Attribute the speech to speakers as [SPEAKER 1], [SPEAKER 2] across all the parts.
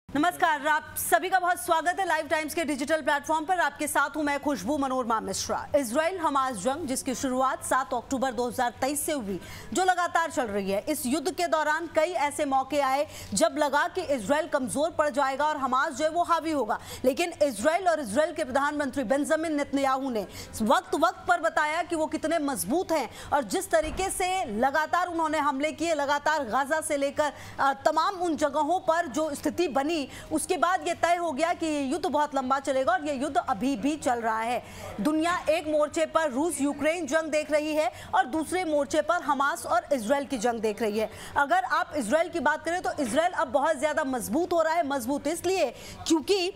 [SPEAKER 1] नमस्कार, आप सभी का बहुत स्वागत है लाइव टाइम्स के डिजिटल प्लेटफॉर्म पर। आपके साथ हूं मैं खुशबू मनोरमा मिश्रा। इजराइल हमास जंग, जिसकी शुरुआत 7 अक्टूबर 2023 से हुई, जो लगातार चल रही है। इस युद्ध के दौरान कई ऐसे मौके आए जब लगा कि इजराइल कमजोर पड़ जाएगा और हमास जो है वो हावी होगा, लेकिन इजराइल और इजराइल के प्रधानमंत्री बेंजामिन नेतन्याहू ने वक्त वक्त पर बताया कि वो कितने मजबूत हैं और जिस तरीके से लगातार उन्होंने हमले किए, लगातार गाजा से लेकर तमाम उन जगहों पर जो स्थिति बनी, उसके बाद ये तय हो गया कि ये युद्ध बहुत लंबा चलेगा और ये युद्ध अभी भी चल रहा है। दुनिया एक मोर्चे पर रूस यूक्रेन जंग देख रही है और दूसरे मोर्चे पर हमास और इजराइल की जंग देख रही है। अगर आप इजराइल की बात करें तो इजराइल अब बहुत ज्यादा मजबूत हो रहा है। मजबूत इसलिए क्योंकि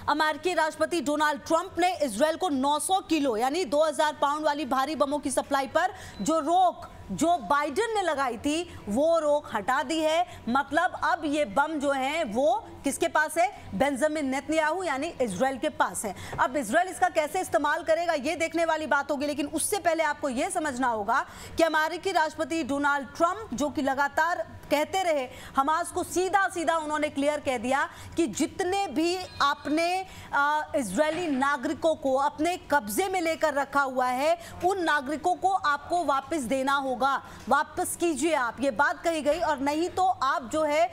[SPEAKER 1] अमेरिकी राष्ट्रपति डोनाल्ड ट्रंप ने इजराइल को 900 किलो यानी 2000 पाउंड वाली भारी बमों की सप्लाई पर जो रोक जो बाइडेन ने लगाई थी वो रोक हटा दी है। मतलब अब ये बम जो हैं वो किसके पास है? बेंजामिन नेतन्याहू यानी इजराइल के पास है। अब इजराइल इसका कैसे इस्तेमाल करेगा ये देखने वाली बात होगी, लेकिन उससे पहले आपको ये समझना होगा कि अमेरिकी राष्ट्रपति डोनाल्ड ट्रंप जो कि लगातार कहते रहे, हमास को सीधा सीधा उन्होंने क्लियर कह दिया कि जितने भी आपने इजरायली नागरिकों को अपने कब्जे में लेकर रखा हुआ है उन नागरिकों को आपको वापस देना होगा, वापस कीजिए आप, ये बात कही गई। और नहीं तो आप जो है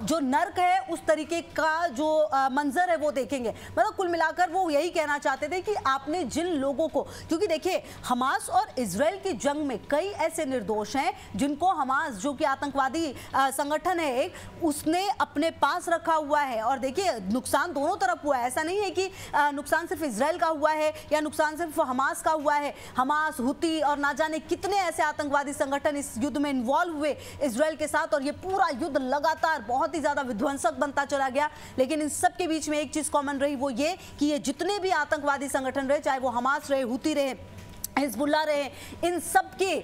[SPEAKER 1] जो नर्क है उस तरीके का जो मंजर है वो देखेंगे। मतलब कुल मिलाकर वो यही कहना चाहते थे कि आपने जिन लोगों को, क्योंकि देखिए हमास और इजराइल की जंग में कई ऐसे निर्दोष हैं जिनको हमास जो कि आतंकवादी संगठन है एक, उसने अपने पास रखा हुआ है। और देखिए नुकसान दोनों तरफ हुआ है, ऐसा नहीं है कि नुकसान सिर्फ इजराइल का हुआ है या नुकसान सिर्फ हमास का हुआ है। हमास, हुती और ना जाने कितने ऐसे आतंकवादी संगठन इस युद्ध में इन्वॉल्व हुए इजराइल के साथ और ये पूरा युद्ध लगातार बहुत ही ज्यादा विध्वंसक बनता चला गया। लेकिन इन सब के बीच में एक चीज कॉमन रही, वो ये कि ये जितने भी आतंकवादी संगठन रहे, चाहे वो हमास रहे, हुती रहे, हिजबुल्लाह रहे, इन सब के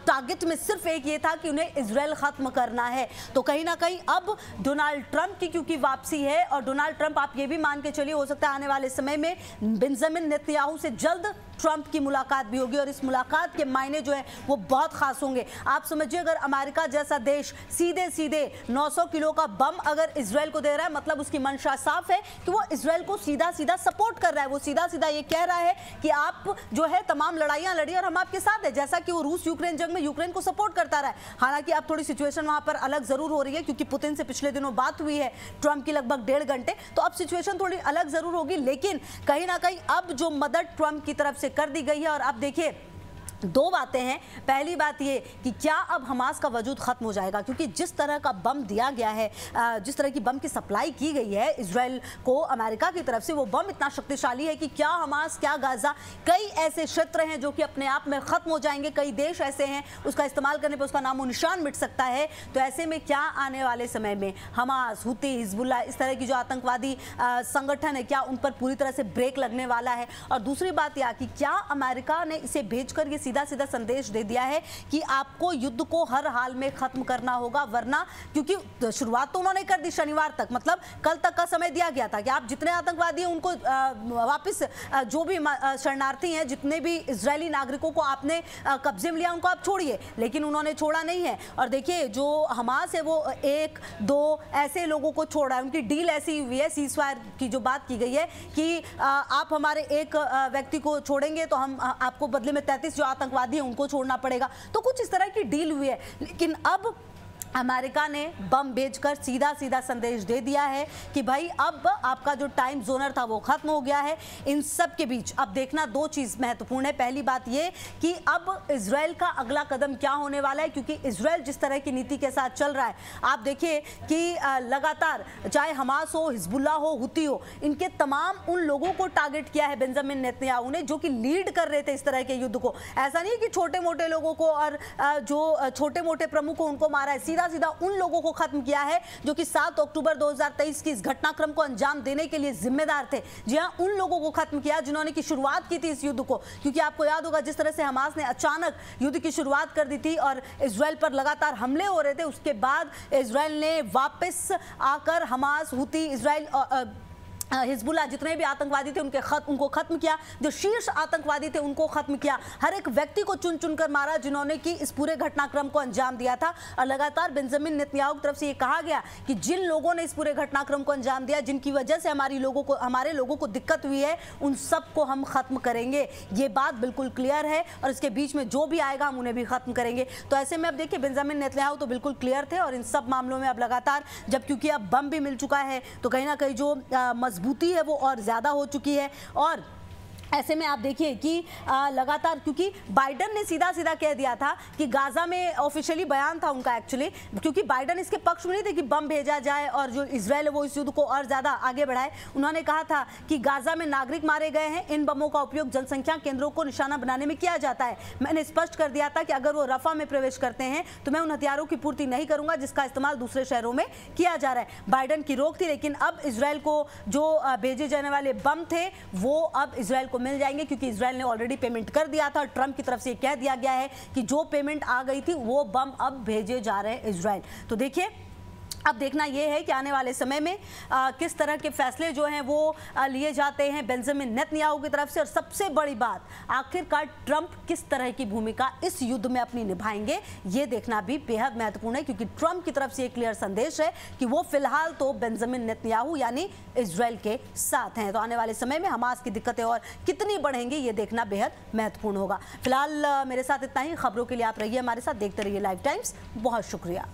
[SPEAKER 1] टारगेट में सिर्फ एक ये था कि उन्हें इजराइल खत्म करना है। तो कहीं ना कहीं अब डोनाल्ड ट्रंप की क्योंकि वापसी है और डोनाल्ड ट्रंप, आप ये भी मान के चलिए, हो सकता है आने वाले समय में बेंजामिन नेतन्याहू से जल्द ट्रंप की मुलाकात भी होगी और इस मुलाकात के मायने जो है वो बहुत खास होंगे। आप समझिए अगर अमेरिका जैसा देश सीधे सीधे 900 किलो का बम अगर इजराइल को दे रहा है, मतलब उसकी मंशा साफ है कि वो इजराइल को सीधा सीधा सपोर्ट कर रहा है। वो सीधा सीधा ये कह रहा है कि आप जो है तमाम लड़ाइयां लड़ी और हम आपके साथ हैं, जैसा कि वो रूस यूक्रेन जंग में यूक्रेन को सपोर्ट करता रहा है। हालांकि अब थोड़ी सिचुएशन वहां पर अलग जरूर हो रही है क्योंकि पुतिन से पिछले दिनों बात हुई है ट्रंप की लगभग 1.5 घंटे, तो अब सिचुएशन थोड़ी अलग जरूर होगी। लेकिन कहीं ना कहीं अब जो मदद ट्रंप की तरफ से कर दी गई है, और अब देखिए दो बातें हैं। पहली बात ये कि क्या अब हमास का वजूद खत्म हो जाएगा, क्योंकि जिस तरह का बम दिया गया है, जिस तरह की बम की सप्लाई की गई है इजराइल को अमेरिका की तरफ से, वो बम इतना शक्तिशाली है कि क्या हमास, क्या गाजा, कई ऐसे क्षेत्र हैं जो कि अपने आप में खत्म हो जाएंगे। कई देश ऐसे हैं उसका इस्तेमाल करने पर उसका नामो निशान मिट सकता है। तो ऐसे में क्या आने वाले समय में हमास, हुती, हिजबुल्लाह, इस तरह की जो आतंकवादी संगठन है, क्या उन पर पूरी तरह से ब्रेक लगने वाला है? और दूसरी बात यह कि क्या अमेरिका ने इसे भेजकर ये सीधा सीधा संदेश दे दिया है कि आपको युद्ध को हर हाल में खत्म करना होगा, वरना, क्योंकि शुरुआत तो उन्होंने कर दी शनिवार तक, मतलब कल तक का समय दिया गया था कि आप जितने आतंकवादी हैं उनको वापस, जो भी शरणार्थी हैं, जितने भी इजरायली नागरिकों को आपने कब्जे में लिया उनको आप छोड़िए, लेकिन उन्होंने छोड़ा नहीं है। और देखिए जो हमास है वो 1-2 ऐसे लोगों को छोड़ा है, उनकी डील ऐसी हुई है, सीजफायर की जो बात की गई है कि आप हमारे एक व्यक्ति को छोड़ेंगे तो हम आपको बदले में 33 जो आतंकवादी है उनको छोड़ना पड़ेगा। तो कुछ इस तरह की डील हुई है। लेकिन अब अमेरिका ने बम भेजकर सीधा सीधा संदेश दे दिया है कि भाई अब आपका जो टाइम जोनर था वो खत्म हो गया है। इन सब के बीच अब देखना दो चीज़ महत्वपूर्ण है। पहली बात ये कि अब इजराइल का अगला कदम क्या होने वाला है, क्योंकि इजराइल जिस तरह की नीति के साथ चल रहा है, आप देखिए कि लगातार चाहे हमास हो, हिजबुल्लाह हो, हुती हो, इनके तमाम उन लोगों को टारगेट किया है बेंजामिन नेतन्याहू ने जो कि लीड कर रहे थे इस तरह के युद्ध को। ऐसा नहीं कि छोटे मोटे लोगों को और जो छोटे मोटे प्रमुख को उनको मारा है, सीधा सीधा उन लोगों को खत्म किया है जो कि 7 अक्टूबर 2023 की इस घटनाक्रम को अंजाम देने के लिए जिम्मेदार थे। जी हां, उन लोगों को खत्म किया जिन्होंने की शुरुआत की थी इस युद्ध को। क्योंकि आपको याद होगा जिस तरह से हमास ने अचानक युद्ध की शुरुआत कर दी थी और इजराइल पर लगातार हमले हो रहे थे, उसके बाद इजराइल ने वापस आकर हमास, हुती, इजराइल हिजबुल्लाह जितने भी आतंकवादी थे उनको खत्म किया, जो शीर्ष आतंकवादी थे उनको खत्म किया, हर एक व्यक्ति को चुन चुनकर मारा जिन्होंने कि इस पूरे घटनाक्रम को अंजाम दिया था। और लगातार बेंजामिन नेतन्याहू की तरफ से ये कहा गया कि जिन लोगों ने इस पूरे घटनाक्रम को अंजाम दिया, जिनकी वजह से हमारे लोगों को दिक्कत हुई है, उन सबको हम खत्म करेंगे। ये बात बिल्कुल क्लियर है और इसके बीच में जो भी आएगा हम उन्हें भी खत्म करेंगे। तो ऐसे में अब देखिए बेंजामिन नेतन्याहू तो बिल्कुल क्लियर थे और इन सब मामलों में अब लगातार जब क्योंकि अब बम भी मिल चुका है तो कहीं ना कहीं जो मजबूती है वो और ज्यादा हो चुकी है। और ऐसे में आप देखिए कि लगातार क्योंकि बाइडन ने सीधा सीधा कह दिया था कि गाजा में ऑफिशियली बयान था उनका एक्चुअली, क्योंकि बाइडन इसके पक्ष में नहीं थे कि बम भेजा जाए और जो इजराइल है वो इस युद्ध को और ज़्यादा आगे बढ़ाए। उन्होंने कहा था कि गाजा में नागरिक मारे गए हैं, इन बमों का उपयोग जनसंख्या केंद्रों को निशाना बनाने में किया जाता है। मैंने स्पष्ट कर दिया था कि अगर वो रफा में प्रवेश करते हैं तो मैं उन हथियारों की पूर्ति नहीं करूंगा जिसका इस्तेमाल दूसरे शहरों में किया जा रहा है। बाइडन की रोक थी, लेकिन अब इजराइल को जो भेजे जाने वाले बम थे वो अब इजराइल को मिल जाएंगे, क्योंकि इजराइल ने ऑलरेडी पेमेंट कर दिया था। ट्रंप की तरफ से कह दिया गया है कि जो पेमेंट आ गई थी वो बम अब भेजे जा रहे हैं इजराइल। तो देखिए अब देखना यह है कि आने वाले समय में किस तरह के फैसले जो हैं वो लिए जाते हैं बेंजामिन नेतन्याहू की तरफ से। और सबसे बड़ी बात, आखिरकार ट्रंप किस तरह की भूमिका इस युद्ध में अपनी निभाएंगे, ये देखना भी बेहद महत्वपूर्ण है, क्योंकि ट्रंप की तरफ से एक क्लियर संदेश है कि वो फिलहाल तो बेंजामिन नेतन्याहू यानी इजराइल के साथ हैं। तो आने वाले समय में हमास की दिक्कतें और कितनी बढ़ेंगी ये देखना बेहद महत्वपूर्ण होगा। फिलहाल मेरे साथ इतना ही। खबरों के लिए आप रहिए हमारे साथ, देखते रहिए लाइव टाइम्स। बहुत शुक्रिया।